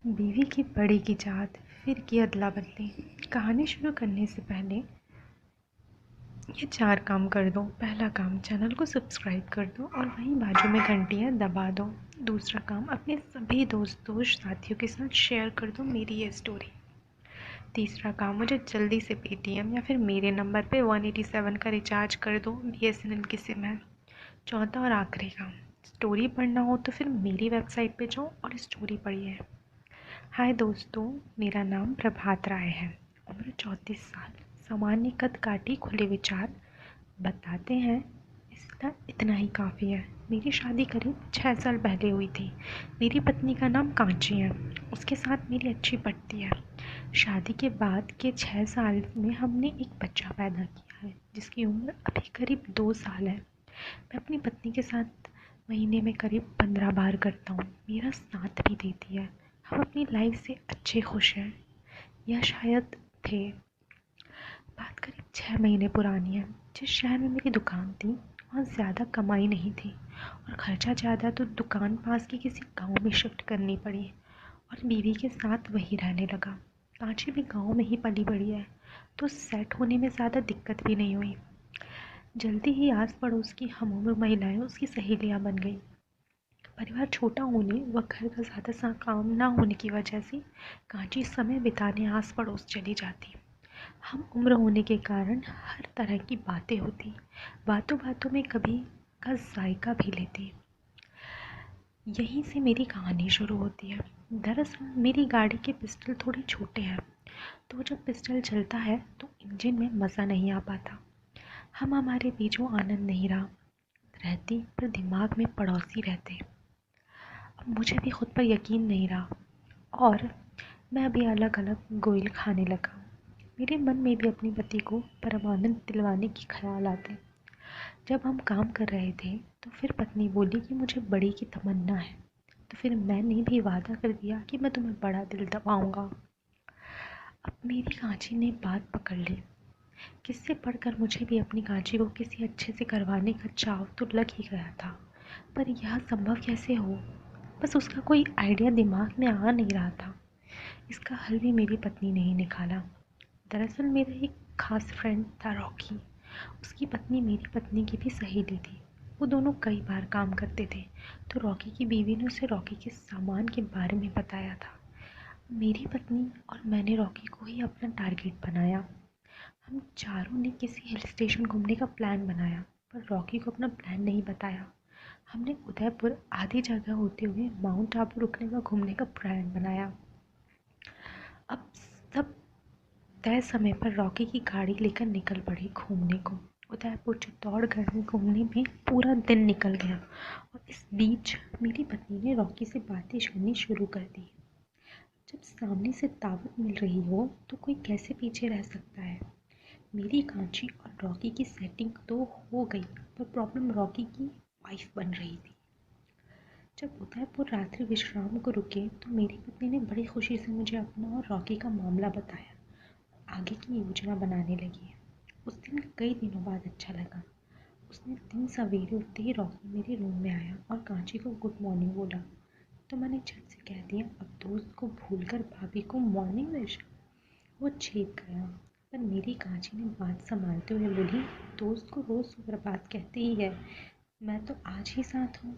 बीवी की पड़ेगी चाहत, फिर की अदला बदली। कहानी शुरू करने से पहले ये 4 काम कर दो। पहला काम, चैनल को सब्सक्राइब कर दो और वहीं बाजू में घंटी है, दबा दो। दूसरा काम, अपने सभी दोस्तों साथियों के साथ शेयर कर दो मेरी ये स्टोरी। तीसरा काम, मुझे जल्दी से पेटीएम या फिर मेरे नंबर पे 187 का रिचार्ज कर दो, बीएसएनएल की सिम है। चौथा और आखिरी काम, स्टोरी पढ़ना हो तो फिर मेरी वेबसाइट पे जाओ और स्टोरी पढ़िए। हाय दोस्तों, मेरा नाम प्रभात राय है। उम्र 34 साल, सामान्य कद काठी, खुले विचार। बताते हैं इतना ही काफ़ी है। मेरी शादी करीब 6 साल पहले हुई थी। मेरी पत्नी का नाम कांची है। उसके साथ मेरी अच्छी पटती है। शादी के बाद के 6 साल में हमने एक बच्चा पैदा किया है जिसकी उम्र अभी करीब 2 साल है। मैं अपनी पत्नी के साथ महीने में करीब 15 बार करता हूँ। मेरा साथ भी देती है। हम अपनी लाइफ से अच्छे खुश हैं, या शायद थे। बात करीब 6 महीने पुरानी है। जिस शहर में मेरी दुकान थी वहाँ ज़्यादा कमाई नहीं थी और ख़र्चा ज़्यादा, तो दुकान पास के किसी गांव में शिफ्ट करनी पड़ी और बीवी के साथ वहीं रहने लगा। कांची भी गांव में ही पली बड़ी है, तो सेट होने में ज़्यादा दिक्कत भी नहीं हुई। जल्दी ही आस पड़ोस की हम उम्र महिलाएं उसकी सहेलियां बन गई। परिवार छोटा होने व घर का ज़्यादा सा काम ना होने की वजह से कांची समय बिताने आस पड़ोस चली जाती। हम उम्र होने के कारण हर तरह की बातें होती। बातों बातों में कभी का जायका भी लेती। यहीं से मेरी कहानी शुरू होती है। दरअसल मेरी गाड़ी के पिस्टल थोड़े छोटे हैं, तो जब पिस्टल चलता है तो इंजन में मज़ा नहीं आ पाता। हमारे बीच वो आनंद नहीं रहा रहती, पर दिमाग में पड़ोसी रहते। अब मुझे भी खुद पर यकीन नहीं रहा और मैं भी अलग अलग गोइल खाने लगा। मेरे मन में भी अपनी पति को परमानंद दिलवाने की ख्याल आते। जब हम काम कर रहे थे तो फिर पत्नी बोली कि मुझे बड़ी की तमन्ना है, तो फिर मैंने भी वादा कर दिया कि मैं तुम्हें बड़ा दिल दबाऊंगा। अब मेरी कांची ने बात पकड़ ली। किससे पढ़कर मुझे भी अपनी कांची को किसी अच्छे से करवाने का चाव तो लग ही गया था, पर यह संभव कैसे हो? बस उसका कोई आइडिया दिमाग में आ नहीं रहा था। इसका हल भी मेरी पत्नी ने ही निकाला। दरअसल मेरा एक खास फ्रेंड था, रॉकी। उसकी पत्नी मेरी पत्नी की भी सहेली थी। वो दोनों कई बार काम करते थे, तो रॉकी की बीवी ने उसे रॉकी के सामान के बारे में बताया था। मेरी पत्नी और मैंने रॉकी को ही अपना टारगेट बनाया। हम चारों ने किसी हिल स्टेशन घूमने का प्लान बनाया, पर रॉकी को अपना प्लान नहीं बताया। हमने उदयपुर आधी जगह होते हुए माउंट आबू रुकने का घूमने का प्लान बनाया। अब सब तय समय पर रॉकी की गाड़ी लेकर निकल पड़ी घूमने को। उदयपुर चित्तौड़गढ़ में घूमने में पूरा दिन निकल गया और इस बीच मेरी पत्नी ने रॉकी से बातें करनी शुरू कर दी। जब सामने से दावत मिल रही हो तो कोई कैसे पीछे रह सकता है। मेरी कांची और रॉकी की सेटिंग तो हो गई, पर प्रॉब्लम रॉकी की वाइफ बन रही थी। जब उदयपुर रात्रि विश्राम को रुके तो मेरी पत्नी ने बड़ी खुशी से मुझे अपना और रॉकी का मामला बताया। आगे की योजना बनाने लगी। उस दिन कई दिनों बाद अच्छा लगा। उसने दिन सवेरे उठते ही रॉकी मेरे रूम में आया और कांची को गुड मॉर्निंग बोला, तो मैंने झट से कह दिया, अब दोस्त को भूलकर भाभी को मॉर्निंग विश। वो छेप गया, पर मेरी कांची ने बात संभालते हुए बोली, दोस्त को रोज़ सुप्रभात कहते ही है, मैं तो आज ही साथ हूँ।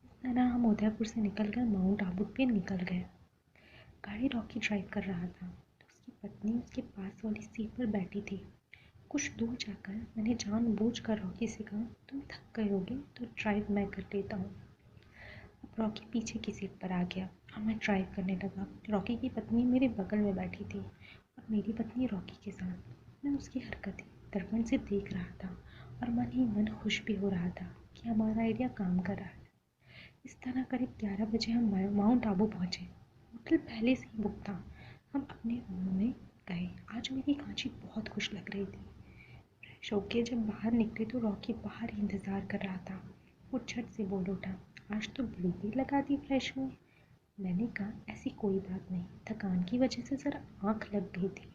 इस तरह हम उदयपुर से निकलकर माउंट आबू पे निकल गए। गाड़ी रॉकी ड्राइव कर रहा था, तो उसकी पत्नी उसके पास वाली सीट पर बैठी थी। कुछ दूर जाकर मैंने जानबूझकर रॉकी से कहा, तुम थक गए होगे तो ड्राइव मैं कर लेता हूँ। अब रॉकी पीछे की सीट पर आ गया और मैं ड्राइव करने लगा। रॉकी की पत्नी मेरे बगल में बैठी थी और मेरी पत्नी रॉकी के साथ। मैं उसकी हरकतें दर्पण से देख रहा था और मन ही मन खुश भी हो रहा था कि हमारा आइडिया काम कर रहा है। इस तरह करीब 11 बजे हम माउंट आबू पहुँचे। होटल पहले से ही बुक था। हम अपने रूम में गए। आज मेरी कांची बहुत खुश लग रही थी। फ्रेश होके जब बाहर निकले तो रॉकी बाहर ही इंतज़ार कर रहा था। वो झट से बोल उठा, आज तो बड़ी देर लगा दी फ्रेश हुए। मैंने कहा, ऐसी कोई बात नहीं, थकान की वजह से ज़रा आँख लग गई थी।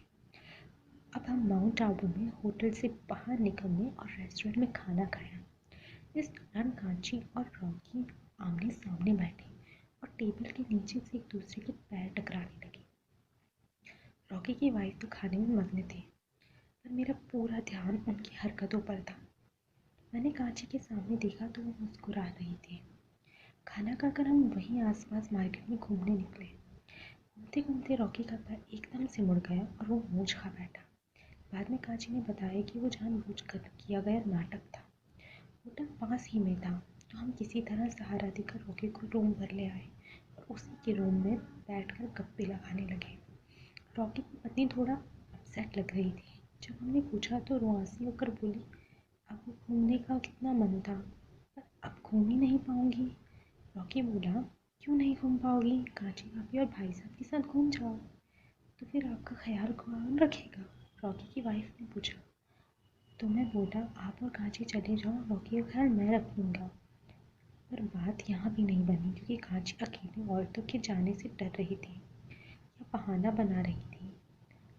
अब हम माउंट आबू में होटल से बाहर निकलने और रेस्टोरेंट में खाना खाया। इस दौरान कांची और रॉकी आमने सामने बैठे और टेबल के नीचे से एक दूसरे के पैर टकराने लगे। रॉकी की वाइफ तो खाने में मग्न थी, पर मेरा पूरा ध्यान उनकी हरकतों पर था। मैंने कांची के सामने देखा तो वो मुस्कुरा रही थी। खाना खाकर हम वहीं आसपास मार्केट में घूमने निकले। घूमते घूमते रॉकी का पैर एकदम से मुड़ गया और वो मूंछ खा बैठा। बाद में कांची ने बताया कि वो जानबूझकर किया गया नाटक था। होटल पास ही में था, तो हम किसी तरह सहारा देकर रॉकी को रूम पर ले आए और उसी के रूम में बैठकर गप्पे लगाने लगे। रॉकी की पत्नी थोड़ा अपसेट लग रही थी। जब हमने पूछा तो रुआंसी होकर बोली, अब घूमने का कितना मन था, पर अब घूम ही नहीं पाऊंगी। रॉकी बोला, क्यों नहीं घूम पाओगी? कांची भाभी और भाई साहब के साथ घूम जाओ, तो फिर आपका ख्याल कौन रखेगा? रॉकी की वाइफ ने पूछा। तो मैं बोला, आप और कांची चले जाओ, रॉकी का ख्याल मैं रख लूँगा। पर बात यहाँ भी नहीं बनी, क्योंकि कांची अकेले औरतों के जाने से डर रही थी या बहाना बना रही थी।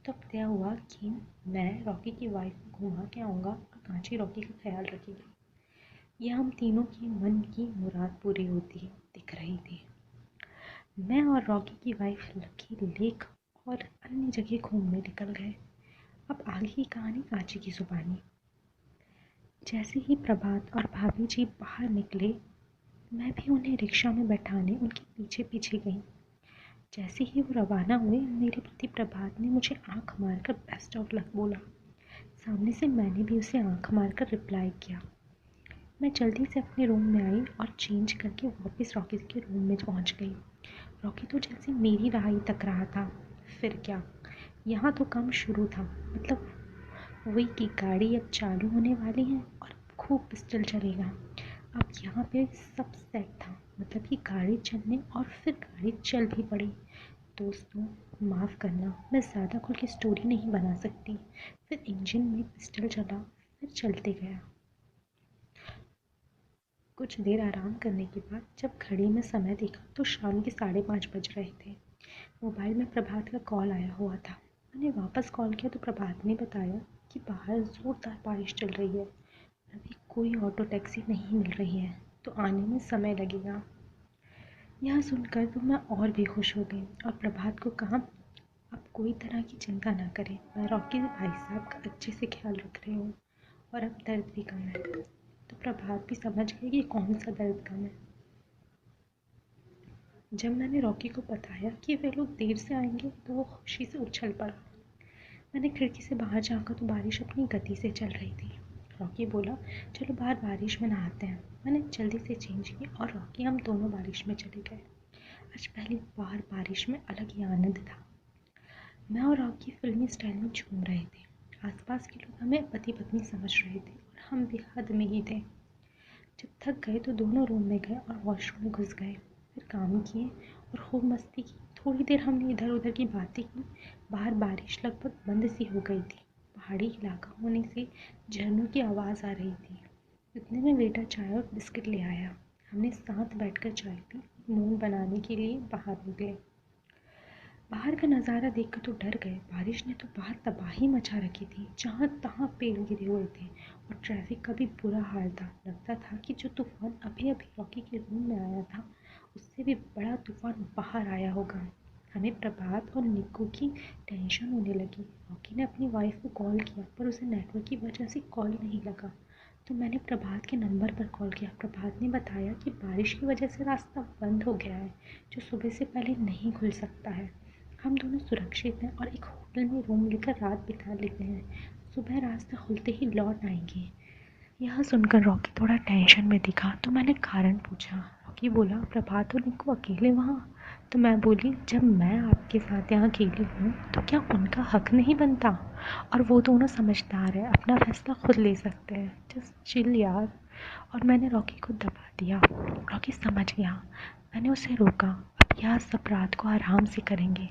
तो अब तय हुआ कि मैं रॉकी की वाइफ को घुमा के आऊँगा और कांची रॉकी का ख्याल रखेगी। यह हम तीनों की मन की मुराद पूरी होती दिख रही थी। मैं और रॉकी की वाइफ लकी लेक और अन्य जगह घूमने निकल गए। अब आगे की कहानी कांची की जुबानी। जैसे ही प्रभात और भाभी जी बाहर निकले, मैं भी उन्हें रिक्शा में बैठाने उनके पीछे पीछे गई। जैसे ही वो रवाना हुए, मेरे पति प्रभात ने मुझे आंख मारकर बेस्ट ऑफ लक बोला। सामने से मैंने भी उसे आंख मारकर रिप्लाई किया। मैं जल्दी से अपने रूम में आई और चेंज करके वापस रॉकी के रूम में पहुंच गई। रॉकी तो जैसे मेरी राह ही तक रहा था। फिर क्या, यहाँ तो काम शुरू था। मतलब वही की गाड़ी अब चालू होने वाली है और खूब पिस्टल चलेगा। अब यहाँ पे सब सेट था, मतलब कि गाड़ी चलने और फिर गाड़ी चल भी पड़ी। दोस्तों माफ़ करना, मैं ज़्यादा खुल के स्टोरी नहीं बना सकती। फिर इंजन में पिस्टल चला, फिर चलते गया। कुछ देर आराम करने के बाद जब घड़ी में समय देखा तो शाम के 5:30 बज रहे थे। मोबाइल में प्रभात का कॉल आया हुआ था। मैंने वापस कॉल किया तो प्रभात ने बताया कि बाहर ज़ोरदार बारिश चल रही है, अभी कोई ऑटो टैक्सी नहीं मिल रही है, तो आने में समय लगेगा। यह सुनकर तो मैं और भी खुश हो गई और प्रभात को कहा, अब कोई तरह की चिंता ना करें, मैं रॉकी भाई साहब का अच्छे से ख्याल रख रही हूँ और अब दर्द भी कम है। तो प्रभात भी समझ गई कि कौन सा दर्द कम है। जब मैंने रॉकी को बताया कि वे लोग देर से आएंगे तो वो खुशी से उछल पड़ा। मैंने खिड़की से बाहर झाँका तो बारिश अपनी गति से चल रही थी। रॉकी बोला, चलो बाहर बारिश में नहाते हैं। मैंने जल्दी से चेंज की और रॉकी हम दोनों बारिश में चले गए। आज पहली बार बारिश में अलग ही आनंद था। मैं और रॉकी फिल्मी स्टाइल में झूम रहे थे। आसपास के लोग हमें पति पत्नी समझ रहे थे और हम भी हद में ही थे। जब थक गए तो दोनों रूम में गए और वॉशरूम में घुस गए। फिर काम किए और खूब मस्ती की। थोड़ी देर हमने इधर उधर की बातें की। बाहर बारिश लगभग बंद सी हो गई थी। पहाड़ी इलाका होने से झरनों की आवाज़ आ रही थी। इतने में वेटर चाय और बिस्किट ले आया। हमने साथ बैठकर चाय पी। मूड बनाने के लिए बाहर निकले। बाहर का नज़ारा देखकर तो डर गए। बारिश ने तो बाहर तबाही मचा रखी थी। जहाँ तहाँ पेड़ गिरे हुए थे और ट्रैफिक का भी बुरा हाल था। लगता था कि जो तूफान अभी अभी रॉकी के रूम में आया था, उससे भी बड़ा तूफान बाहर आया होगा। हमें प्रभात और निक्कू की टेंशन होने लगी। रॉकी ने अपनी वाइफ को कॉल किया, पर उसे नेटवर्क की वजह से कॉल नहीं लगा। तो मैंने प्रभात के नंबर पर कॉल किया। प्रभात ने बताया कि बारिश की वजह से रास्ता बंद हो गया है, जो सुबह से पहले नहीं खुल सकता है। हम दोनों सुरक्षित हैं और एक होटल में रूम लेकर रात बिता लेते हैं। सुबह रास्ता खुलते ही लौट आएंगे। यह सुनकर रॉकी थोड़ा टेंशन में दिखा तो मैंने कारण पूछा। रॉकी बोला, प्रभात और निक्कू अकेले वहाँ? तो मैं बोली, जब मैं आपके साथ यहाँ अकेली हूँ तो क्या उनका हक नहीं बनता? और वो दोनों समझदार है, अपना फैसला खुद ले सकते हैं। जस्ट चिल यार। और मैंने रॉकी को दबा दिया। रॉकी समझ गया। मैंने उसे रोका, अब यह सब रात को आराम से करेंगे,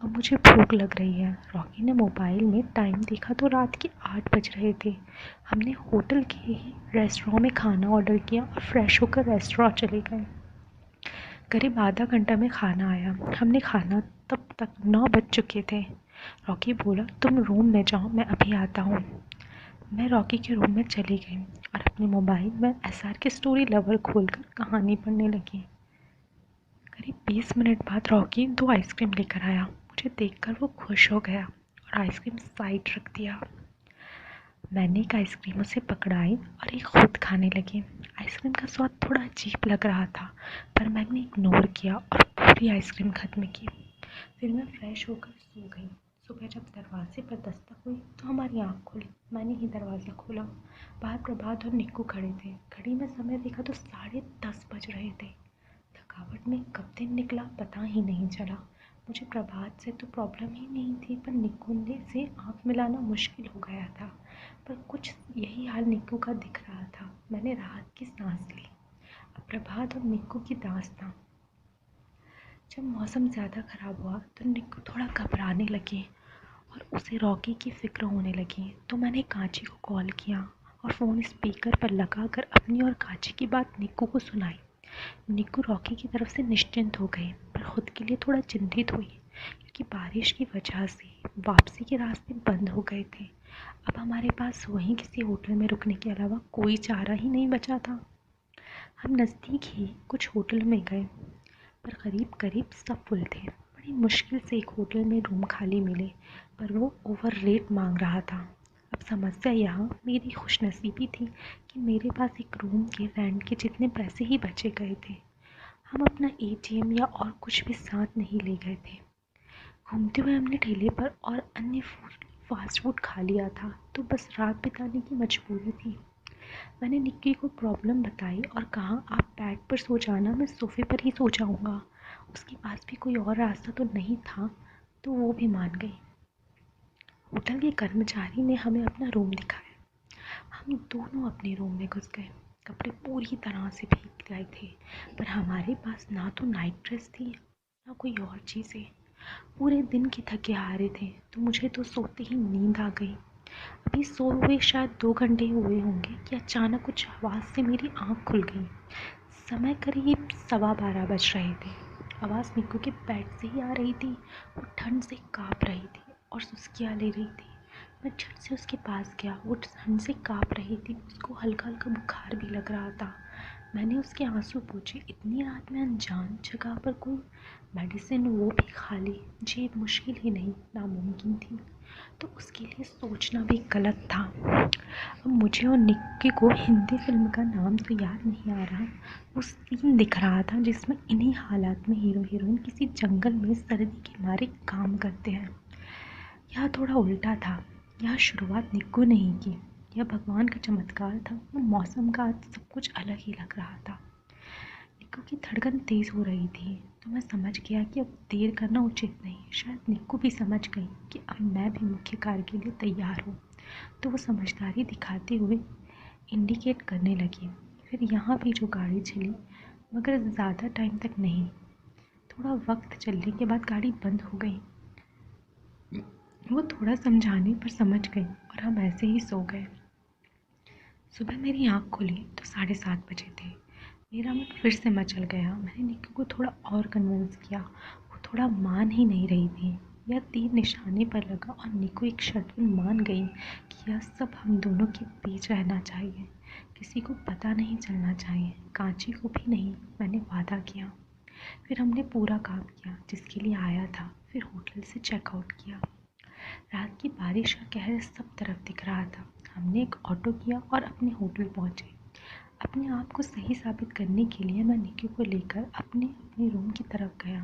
अब मुझे भूख लग रही है। रॉकी ने मोबाइल में टाइम देखा तो रात के 8 बज रहे थे। हमने होटल के ही रेस्टोरेंट में खाना ऑर्डर किया और फ्रेश होकर रेस्टोरेंट चले गए। करीब आधा घंटा में खाना आया। हमने खाना तब तक 9 बज चुके थे। रॉकी बोला, तुम रूम में जाओ, मैं अभी आता हूँ। मैं रॉकी के रूम में चली गई और अपने मोबाइल में SR की स्टोरी लवर खोलकर कहानी पढ़ने लगी। करीब 20 मिनट बाद रॉकी 2 आइसक्रीम लेकर आया। मुझे देखकर वो खुश हो गया और आइसक्रीम साइड रख दिया। मैंने एक आइसक्रीम उसे पकड़ाई और एक खुद खाने लगी। आइसक्रीम का स्वाद थोड़ा अजीब लग रहा था, पर मैंने इग्नोर किया और पूरी आइसक्रीम ख़त्म की। फिर मैं फ्रेश होकर सो गई। सुबह जब दरवाजे पर दस्तक हुई तो हमारी आँख खुली। मैंने ही दरवाज़ा खोला। बाहर प्रभात और निक्कू खड़े थे। घड़ी में समय देखा तो 10:30 बज रहे थे। थकावट में कब दिन निकला पता ही नहीं चला। मुझे प्रभात से तो प्रॉब्लम ही नहीं थी, पर निक्कू से आँख मिलाना मुश्किल हो गया था। पर कुछ यही हाल निक्कू का दिख रहा था। मैंने राहत की सांस ली। अब प्रभात और निक्कू की दास्तां। जब मौसम ज़्यादा ख़राब हुआ तो निक्कू थोड़ा घबराने लगी और उसे रॉकी की फ़िक्र होने लगी। तो मैंने कांची को कॉल किया और फ़ोन स्पीकर पर लगाकर अपनी और कांची की बात निक्कू को सुनाई। निक्कू रॉकी की तरफ से निश्चिंत हो गई, पर खुद के लिए थोड़ा चिंतित हुई, क्योंकि बारिश की वजह से वापसी के रास्ते बंद हो गए थे। अब हमारे पास वहीं किसी होटल में रुकने के अलावा कोई चारा ही नहीं बचा था। हम नज़दीक ही कुछ होटल में गए, पर करीब करीब सब फुल थे। बड़ी मुश्किल से एक होटल में रूम खाली मिले, पर वो ओवर रेट मांग रहा था। अब समस्या यहाँ मेरी खुशनसीबी थी कि मेरे पास एक रूम के रेंट के जितने पैसे ही बचे गए थे। हम अपना एटीएम या और कुछ भी साथ नहीं ले गए थे। घूमते हुए हमने ठेले पर और अन्य फास्ट फूड खा लिया था, तो बस रात बिताने की मजबूरी थी। मैंने निक्की को प्रॉब्लम बताई और कहा, आप बेड पर सो जाना, मैं सोफ़े पर ही सो जाऊँगा। उसके पास भी कोई और रास्ता तो नहीं था, तो वो भी मान गई। होटल के कर्मचारी ने हमें अपना रूम दिखाया। हम दोनों अपने रूम में घुस गए। कपड़े पूरी तरह से भीग गए थे, पर हमारे पास ना तो नाइट ड्रेस थी ना कोई और चीज़ें। पूरे दिन के थके हारे थे, तो मुझे तो सोते ही नींद आ गई। अभी सोए हुए शायद 2 घंटे हुए होंगे कि अचानक कुछ आवाज़ से मेरी आँख खुल गई। समय करीब 12:15 बज रहे थे। आवाज़ निक्कू के बेड से ही आ रही थी। वो ठंड से काँप रही थी और सुस्कियाँ ले रही थी। मैं झट से उसके पास गया। वो ठंड से काँप रही थी, उसको हल्का हल्का बुखार भी लग रहा था। मैंने उसके आंसू पोंछे। इतनी रात में अनजान जगह पर कोई मेडिसिन, वो भी खाली, ये मुश्किल ही नहीं नामुमकिन थी, तो उसके लिए सोचना भी गलत था। अब मुझे और निक्की को हिंदी फिल्म का नाम तो याद नहीं आ रहा, वो सीन दिख रहा था जिसमें इन्हीं हालात में हीरो हीरोइन किसी जंगल में सर्दी के मारे काम करते हैं। यह थोड़ा उल्टा था। यह शुरुआत निक्कू ने ही की। यह भगवान का चमत्कार था। वो मौसम का आज सब कुछ अलग ही लग रहा था। निक्कू की धड़कन तेज़ हो रही थी, तो मैं समझ गया कि अब देर करना उचित नहीं। शायद निक्कू भी समझ गई कि अब मैं भी मुख्य कार्य के लिए तैयार हूँ, तो वो समझदारी दिखाते हुए इंडिकेट करने लगी। फिर यहाँ भी जो गाड़ी चली, मगर ज़्यादा टाइम तक नहीं। थोड़ा वक्त चलने के बाद गाड़ी बंद हो गई। वो थोड़ा समझाने पर समझ गई और हम ऐसे ही सो गए। सुबह मेरी आँख खुली तो 7:30 बजे थे। मेरा मन फिर से मचल गया। मैंने निक्की को थोड़ा और कन्विंस किया। वो थोड़ा मान ही नहीं रही थी। यह तीर निशाने पर लगा और निक्की एक शर्त पर मान गई कि यह सब हम दोनों के बीच रहना चाहिए, किसी को पता नहीं चलना चाहिए, कांची को भी नहीं। मैंने वादा किया। फिर हमने पूरा काम किया जिसके लिए आया था। फिर होटल से चेकआउट किया। रात की बारिश का कहर सब तरफ दिख रहा था। हमने एक ऑटो किया और अपने होटल पहुंचे। अपने आप को सही साबित करने के लिए मैं निक्की को लेकर अपने रूम की तरफ गया,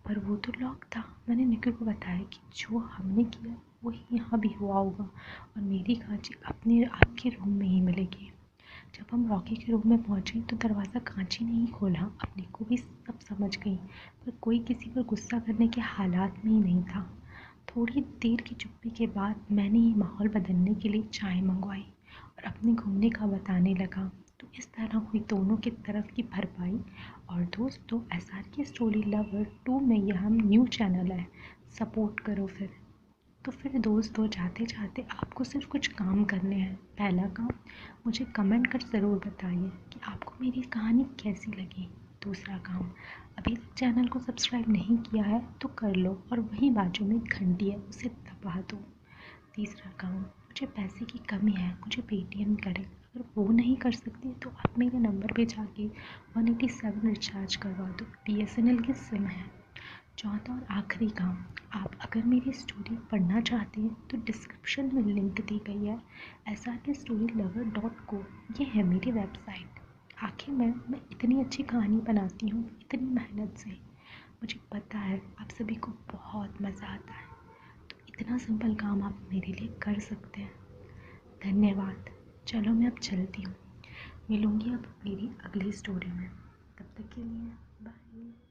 पर वो तो लॉक था। मैंने निक्की को बताया कि जो हमने किया वही यहाँ भी हुआ होगा और मेरी कांची अपने आपके रूम में ही मिलेगी। जब हम रॉकी के रूम में पहुँचे तो दरवाज़ा कांची ने ही खोला। अब निक्की भी सब समझ गई, पर कोई किसी पर गुस्सा करने के हालात में ही नहीं था। थोड़ी देर की चुप्पी के बाद मैंने ही माहौल बदलने के लिए चाय मंगवाई और अपने घूमने का बताने लगा। तो इस तरह हुई दोनों की तरफ की भरपाई। और दोस्तों, SRK स्टोरी लवर 2 में यह हम न्यू चैनल है, सपोर्ट करो। फिर दोस्तों, जाते जाते आपको सिर्फ कुछ काम करने हैं। पहला काम, मुझे कमेंट कर ज़रूर बताइए कि आपको मेरी कहानी कैसी लगी। दूसरा काम, अभी तक चैनल को सब्सक्राइब नहीं किया है तो कर लो और वहीं बाजू में घंटी है उसे दबा दो। तीसरा काम, मुझे पैसे की कमी है, मुझे पेटीएम करें। अगर वो नहीं कर सकते तो आप मेरे नंबर पे जाके 187 रिचार्ज करवा दो। BSNL की सिम है। चौथा और आखिरी काम, आप अगर मेरी स्टोरी पढ़ना चाहते हैं तो डिस्क्रिप्शन में लिंक दी गई है SRKStoryLover.co। ये है मेरी वेबसाइट। आखिर मैं इतनी अच्छी कहानी बनाती हूँ इतनी मेहनत से। मुझे पता है आप सभी को बहुत मज़ा आता है, तो इतना सिंपल काम आप मेरे लिए कर सकते हैं। धन्यवाद। चलो मैं अब चलती हूँ, मिलूँगी अब मेरी अगली स्टोरी में। तब तक के लिए बाय।